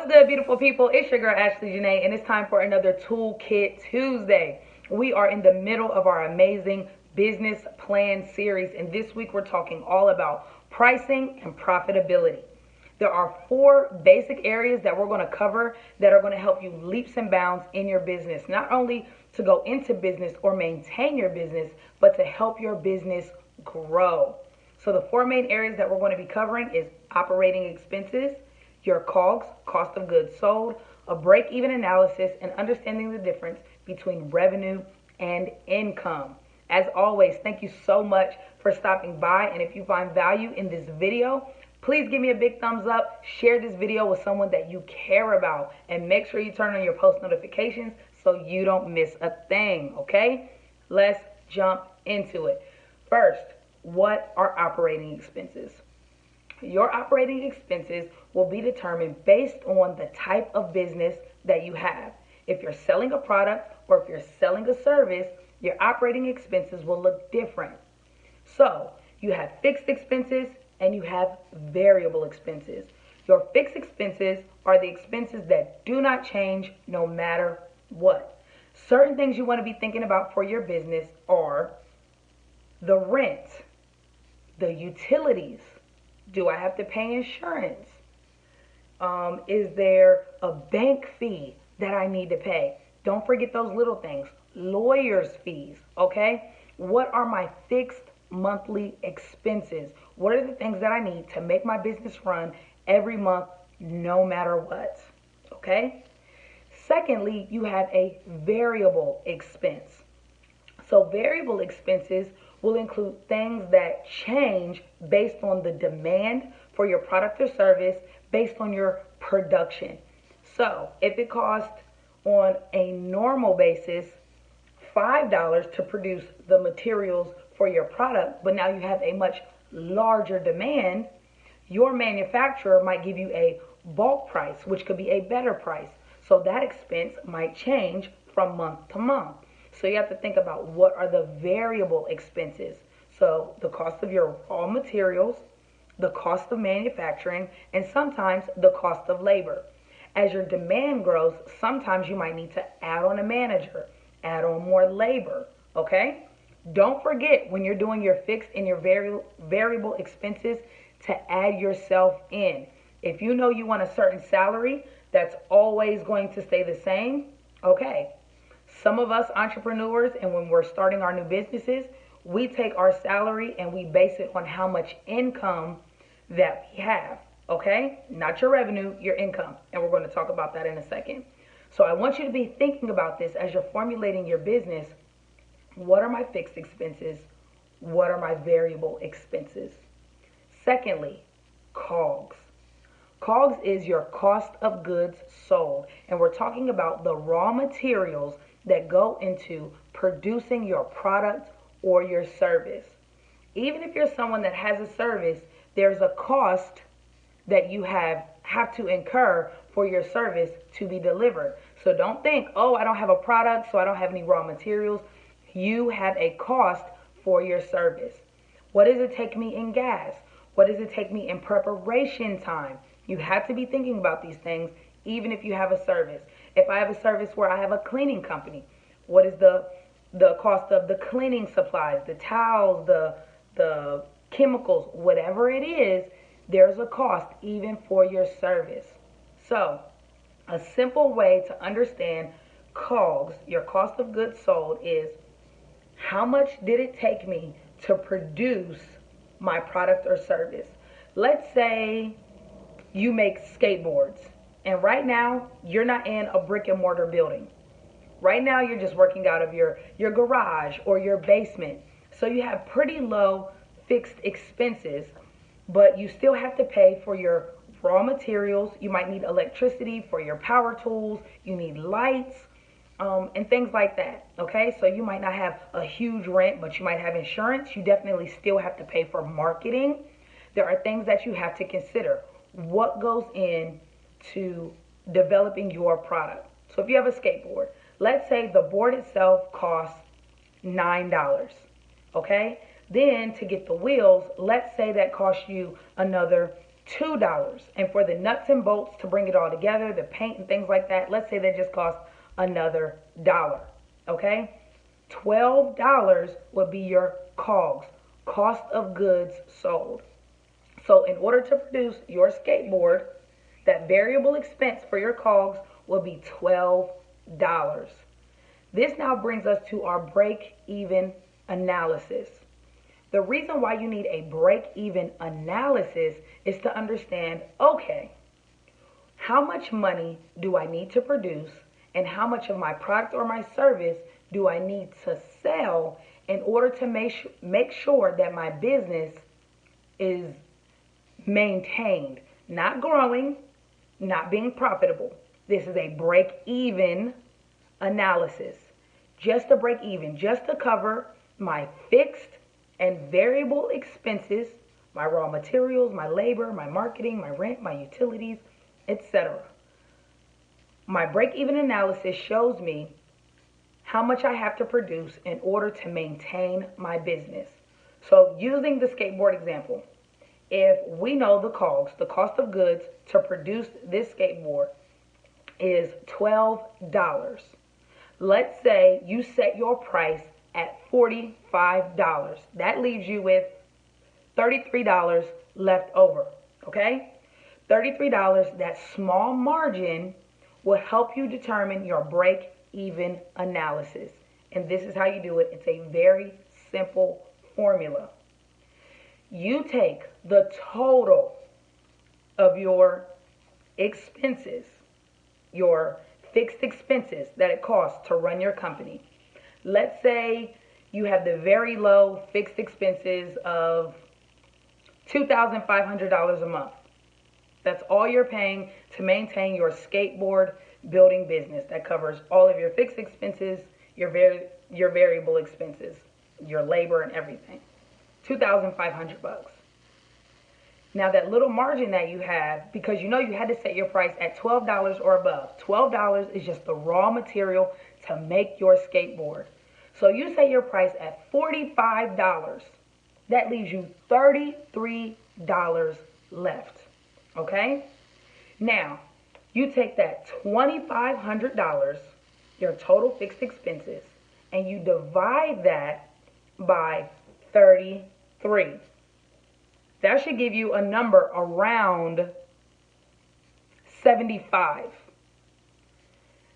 What's good, beautiful people? It's your girl, Ashley Janae, and it's time for another Toolkit Tuesday. We are in the middle of our amazing business plan series, and this week we're talking all about pricing and profitability. There are 4 basic areas that we're going to cover that are going to help you leaps and bounds in your business, not only to go into business or maintain your business, but to help your business grow. So the 4 main areas that we're going to be covering is operating expenses, your COGS, cost of goods sold, a break-even analysis, and understanding the difference between revenue and income. As always, thank you so much for stopping by, and if you find value in this video, please give me a big thumbs up, share this video with someone that you care about, and make sure you turn on your post notifications so you don't miss a thing, okay? Let's jump into it. First, what are operating expenses? Your operating expenses will be determined based on the type of business that you have. If you're selling a product or if you're selling a service, your operating expenses will look different. So, you have fixed expenses and you have variable expenses. Your fixed expenses are the expenses that do not change no matter what. Certain things you want to be thinking about for your business are the rent, the utilities. Do I have to pay insurance? Is there a bank fee that I need to pay? Don't forget those little things. Lawyer's fees, okay? What are my fixed monthly expenses? What are the things that I need to make my business run every month no matter what, okay? Secondly, you have a variable expense. So variable expenses will include things that change based on the demand for your product or service, based on your production. So if it costs on a normal basis $5 to produce the materials for your product, but now you have a much larger demand, your manufacturer might give you a bulk price, which could be a better price. So that expense might change from month to month. So you have to think about what are the variable expenses. So the cost of your raw materials, the cost of manufacturing, and sometimes the cost of labor. As your demand grows, sometimes you might need to add on a manager, add on more labor, okay? Don't forget when you're doing your fixed and your variable expenses to add yourself in. If you know you want a certain salary that's always going to stay the same, okay. Some of us entrepreneurs, and when we're starting our new businesses, we take our salary and we base it on how much income that we have, okay? Not your revenue, your income. And we're going to talk about that in a second. So I want you to be thinking about this as you're formulating your business. What are my fixed expenses? What are my variable expenses? Secondly, COGS. COGS is your cost of goods sold. And we're talking about the raw materials that go into producing your product or your service. Even if you're someone that has a service, there's a cost that you have to incur for your service to be delivered. So don't think, oh, I don't have a product, so I don't have any raw materials. You have a cost for your service. What does it take me in gas? What does it take me in preparation time? You have to be thinking about these things even if you have a service. If I have a service where I have a cleaning company, what is the cost of the cleaning supplies, the towels, the chemicals, whatever it is, there's a cost even for your service. So a simple way to understand COGS, your cost of goods sold, is how much did it take me to produce my product or service? Let's say you make skateboards, and right now you're not in a brick and mortar building. Right now you're just working out of your garage or your basement. So you have pretty low fixed expenses, but you still have to pay for your raw materials. You might need electricity for your power tools. You need lights, and things like that, okay? So you might not have a huge rent, but you might have insurance. You definitely still have to pay for marketing. There are things that you have to consider. What goes into developing your product? So if you have a skateboard, let's say the board itself costs $9, okay? Then to get the wheels, let's say that costs you another $2. And for the nuts and bolts to bring it all together, the paint and things like that, let's say they just cost another $1. Okay? $12 would be your COGS, cost of goods sold. So in order to produce your skateboard, that variable expense for your COGS will be $12. This now brings us to our break-even analysis. The reason why you need a break-even analysis is to understand, okay, how much money do I need to produce and how much of my product or my service do I need to sell in order to make sure that my business is maintained, not growing, not being profitable. This is a break-even analysis. Just to break even, just to cover my fixed and variable expenses, my raw materials, my labor, my marketing, my rent, my utilities, etc. My break-even analysis shows me how much I have to produce in order to maintain my business. So using the skateboard example, if we know the COGS, the cost of goods to produce this skateboard is $12. Let's say you set your price at $45. That leaves you with $33 left over, okay? $33, that small margin will help you determine your break-even analysis. And this is how you do it. It's a very simple formula. You take the total of your expenses, your fixed expenses that it costs to run your company. Let's say you have the very low fixed expenses of $2,500 a month. That's all you're paying to maintain your skateboard building business. That covers all of your fixed expenses, your variable expenses, your labor and everything. $2,500. Now that little margin that you have, because you know you had to set your price at $12 or above. $12 is just the raw material to make your skateboard. So you set your price at $45. That leaves you $33 left. Okay? Now, you take that $2,500, your total fixed expenses, and you divide that by 33. That should give you a number around 75.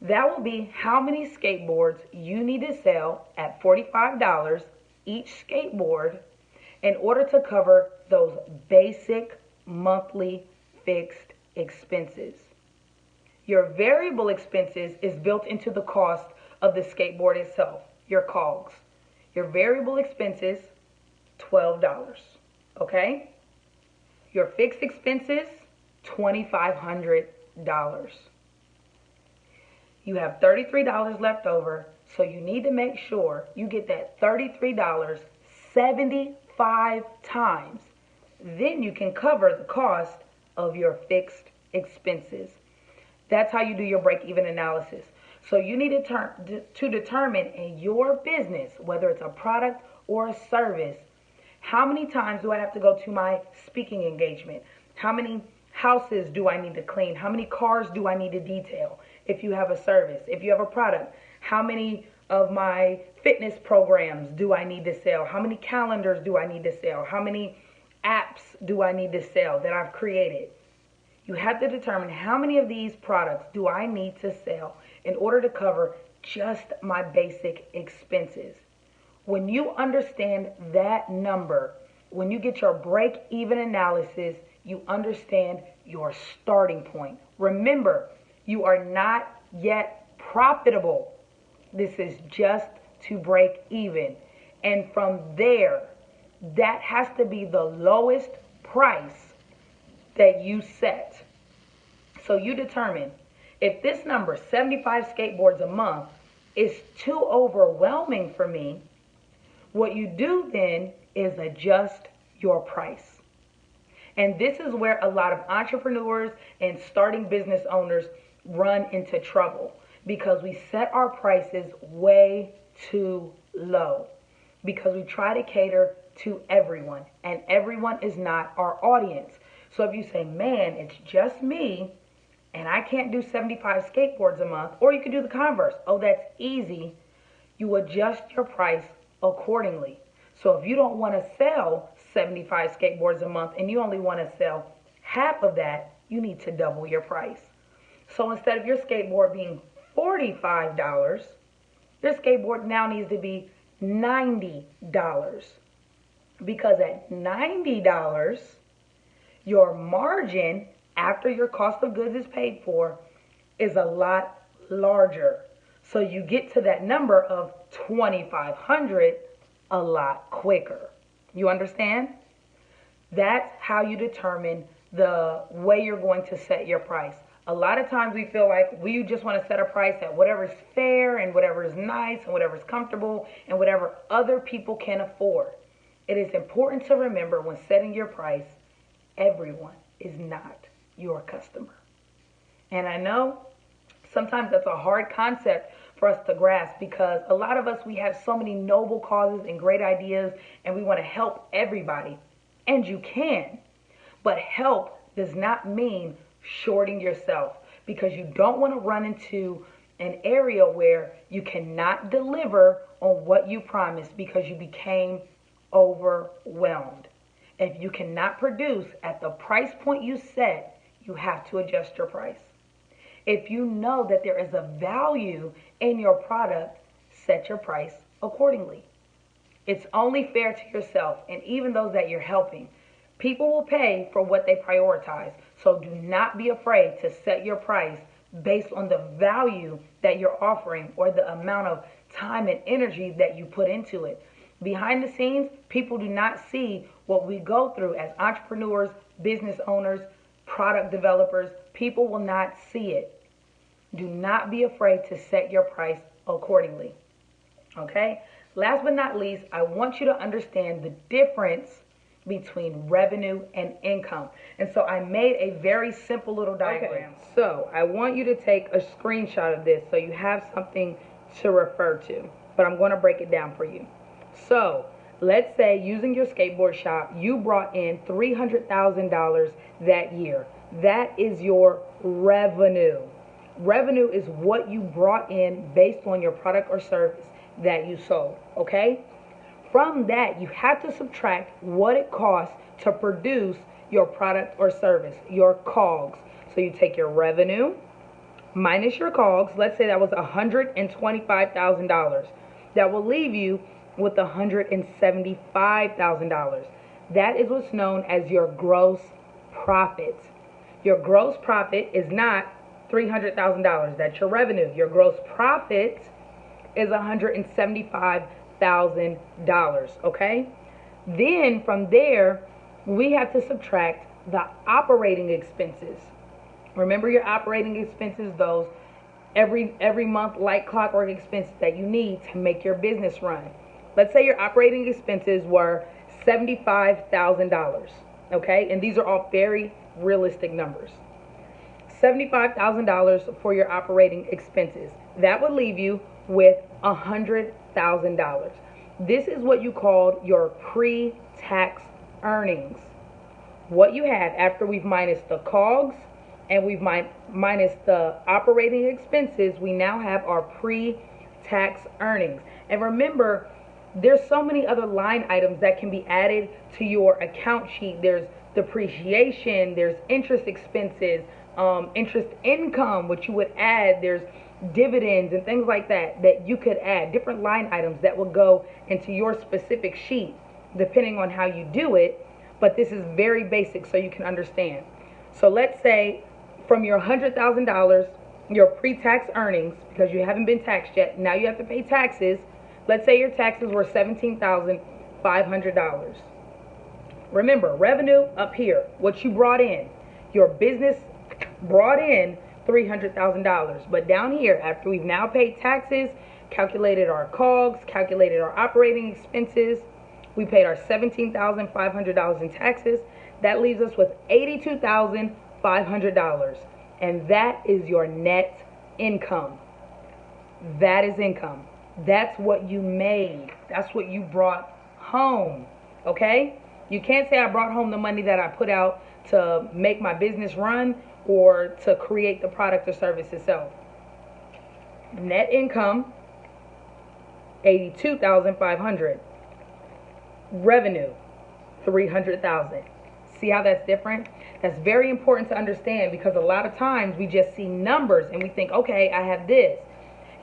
That will be how many skateboards you need to sell at $45 each skateboard in order to cover those basic monthly fixed expenses. Your variable expenses is built into the cost of the skateboard itself, your COGS. Your variable expenses, $12. Okay? Your fixed expenses, $2,500. You have $33 left over, so you need to make sure you get that $33 75 times. Then you can cover the cost of your fixed expenses. That's how you do your break-even analysis. So you need to determine in your business, whether it's a product or a service, how many times do I have to go to my speaking engagement? How many houses do I need to clean? How many cars do I need to detail? If you have a service, if you have a product, how many of my fitness programs do I need to sell? How many calendars do I need to sell? How many apps do I need to sell that I've created? You have to determine how many of these products do I need to sell in order to cover just my basic expenses. When you understand that number, when you get your break-even analysis, you understand your starting point. Remember, you are not yet profitable. This is just to break even. And from there, that has to be the lowest price that you set. So you determine if this number, 75 skateboards a month, is too overwhelming for me. What you do then is adjust your price. And this is where a lot of entrepreneurs and starting business owners run into trouble, because we set our prices way too low, because we try to cater to everyone, and everyone is not our audience. So if you say, man, it's just me and I can't do 75 skateboards a month, or you could do the converse. Oh, that's easy. You adjust your price accordingly. So if you don't want to sell 75 skateboards a month and you only want to sell half of that, you need to double your price. So instead of your skateboard being $45, your skateboard now needs to be $90. Because at $90, your margin after your cost of goods is paid for is a lot larger. So you get to that number of 2,500 a lot quicker. You understand? That's how you determine the way you're going to set your price. A lot of times we feel like we just want to set a price at whatever's fair and whatever is nice and whatever's comfortable and whatever other people can afford. It is important to remember when setting your price, everyone is not your customer. And I know sometimes that's a hard concept for us to grasp because a lot of us, we have so many noble causes and great ideas and we want to help everybody. And you can. But help does not mean shorting yourself because you don't want to run into an area where you cannot deliver on what you promised because you became overwhelmed. If you cannot produce at the price point you set, you have to adjust your price. If you know that there is a value in your product, set your price accordingly. It's only fair to yourself and even those that you're helping. People will pay for what they prioritize. So do not be afraid to set your price based on the value that you're offering or the amount of time and energy that you put into it. Behind the scenes, people do not see what we go through as entrepreneurs, business owners, product developers. People will not see it. Do not be afraid to set your price accordingly. Okay? Last but not least, I want you to understand the difference between revenue and income. And so I made a very simple little diagram. Okay. So I want you to take a screenshot of this so you have something to refer to. But I'm going to break it down for you. So let's say using your skateboard shop, you brought in $300,000 that year. That is your revenue. Revenue is what you brought in based on your product or service that you sold, okay? From that, you have to subtract what it costs to produce your product or service, your COGS. So you take your revenue minus your COGS. Let's say that was $125,000. That will leave you with $175,000. That is what's known as your gross profit. Your gross profit is not $300,000. That's your revenue. Your gross profit is $175,000. Okay? Then from there, we have to subtract the operating expenses. Remember your operating expenses, those every month like clockwork expenses that you need to make your business run. Let's say your operating expenses were $75,000. Okay? And these are all very realistic numbers. $75,000 for your operating expenses. That would leave you with $100,000. This is what you call your pre-tax earnings. What you have after we've minus the COGS and we've minus the operating expenses, we now have our pre-tax earnings. And remember, there's so many other line items that can be added to your account sheet. There's depreciation, there's interest expenses, interest income, which you would add. There's dividends and things like that you could add. Different line items that will go into your specific sheet depending on how you do it. But this is very basic so you can understand. So let's say from your $100,000, your pre-tax earnings, because you haven't been taxed yet, now you have to pay taxes. Let's say your taxes were $17,500. Remember, revenue up here, what you brought in. Your business brought in $300,000. But down here, after we've now paid taxes, calculated our COGS, calculated our operating expenses, we paid our $17,500 in taxes. That leaves us with $82,500. And that is your net income. That is income. That's what you made. That's what you brought home. Okay? You can't say I brought home the money that I put out to make my business run or to create the product or service itself. Net income, $82,500. Revenue, $300,000. See how that's different? That's very important to understand, because a lot of times we just see numbers and we think, okay, I have this.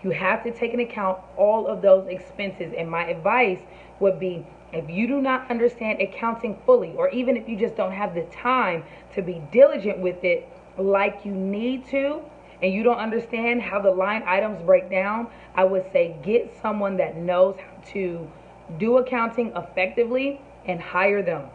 You have to take into account all of those expenses. And my advice would be, if you do not understand accounting fully, or even if you just don't have the time to be diligent with it like you need to, and you don't understand how the line items break down, I would say get someone that knows how to do accounting effectively and hire them.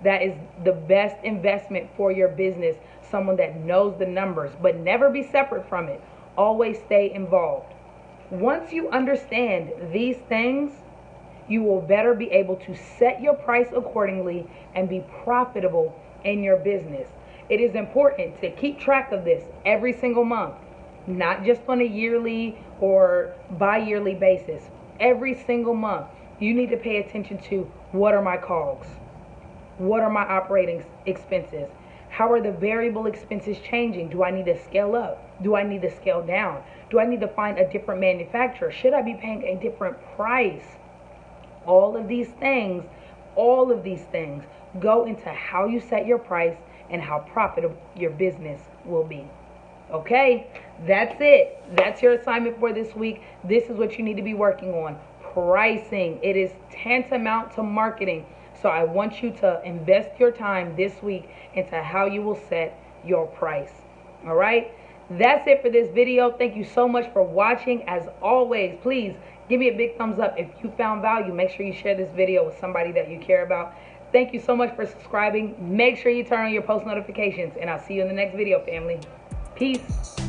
That is the best investment for your business, someone that knows the numbers, but never be separate from it. Always stay involved. Once you understand these things, you will better be able to set your price accordingly and be profitable in your business. It is important to keep track of this every single month, not just on a yearly or bi-yearly basis. Every single month, you need to pay attention to, what are my COGS? What are my operating expenses? How are the variable expenses changing? Do I need to scale up? Do I need to scale down? Do I need to find a different manufacturer? Should I be paying a different price? All of these things go into how you set your price and how profitable your business will be. Okay, that's it. That's your assignment for this week. This is what you need to be working on. Pricing. It is tantamount to marketing. So I want you to invest your time this week into how you will set your price. All right, that's it for this video. Thank you so much for watching. As always, please give me a big thumbs up if you found value. Make sure you share this video with somebody that you care about. Thank you so much for subscribing. Make sure you turn on your post notifications, and I'll see you in the next video, family. Peace.